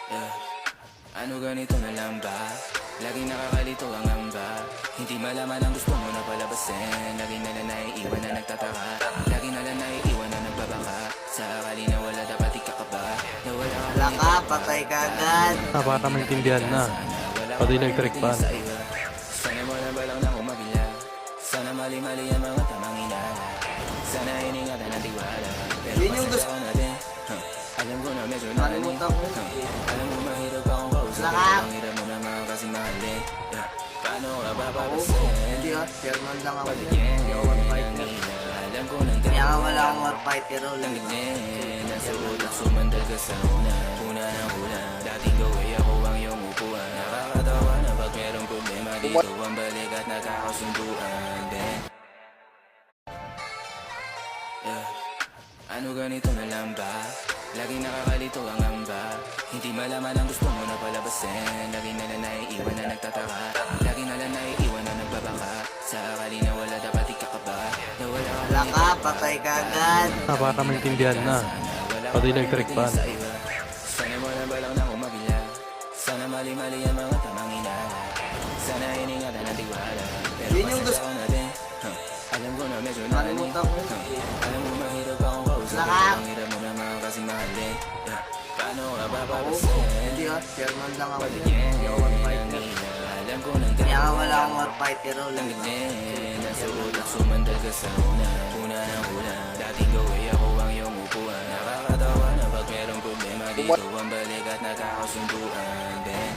Yeah. Ano ganito na lang ba? Laging nakakalito ang amba. Hindi malaman ang gusto mo na palabasin. Laging nalang naiiwan na nagtataka. Laging nalang naiiwan na nagbabaka. Sa akali na wala dapat ikakaba. Na wala ka Wala ka, patay ka agad. Para maintindihan na. Pati electric fan. Sana mo na balang na kumabila. Sana mali-mali ang mga tamang inala. Sana iningatan ang tiwala. Pero Yun yung gusto. pasasaan natin. Alam ko na medyo Nakalimutan ko. Alam mo mahirap akong kausap. Wala ka. Ang hirap mo na mga kasing mahalin. Paano ka ba Oo, papasin? hindi ha, chairman lang ako Paligyan dyan. Hindi ako one fighter. Alam ko nang Kaya nga wala akong one fighter role. Tanggapin, nasa utak sumandal ka sa una. Una ng una, dating gawin ako ang iyong upuan. Nakakatawa na pag merong problema dito ang balik at nagkakasunduan din. Yeah. Ano ganito na lang ba? Laging nakakalito ang amba. Hindi malaman ang gusto mo na palabasin. Laging nalang naiiwan na nagtataka. Laging nalang naiiwan na nagbabaka. Sa akali na wala dapat ikakaba. Na wala ka Wala ka, patay ka agad. Para maintindihan na. Pati electric fan. Sana mo na balang na kumabila. Sana mali-mali ang mga tamang inala. Sana iningatan ang tiwala. Pero Yun yung gusto. pasasaan natin. Alam ko na medyo Nakalimutan ko. Alam mo mahirap akong kausap. Wala ka. Ang hirap mo na mga kasing mahalin. Paano ka ba Oo, papasin? hindi ha, chairman lang ako dyan. Paligyan Hindi ako one fighter. Alam ko nang Kaya nga wala akong one fighter role. Tanggapin, nasa utak sumandal ka sa una. Una ng una, dating gawin ako ang iyong upuan. Nakakatawa na pag merong problema dito ang balik at nagkakasunduan din.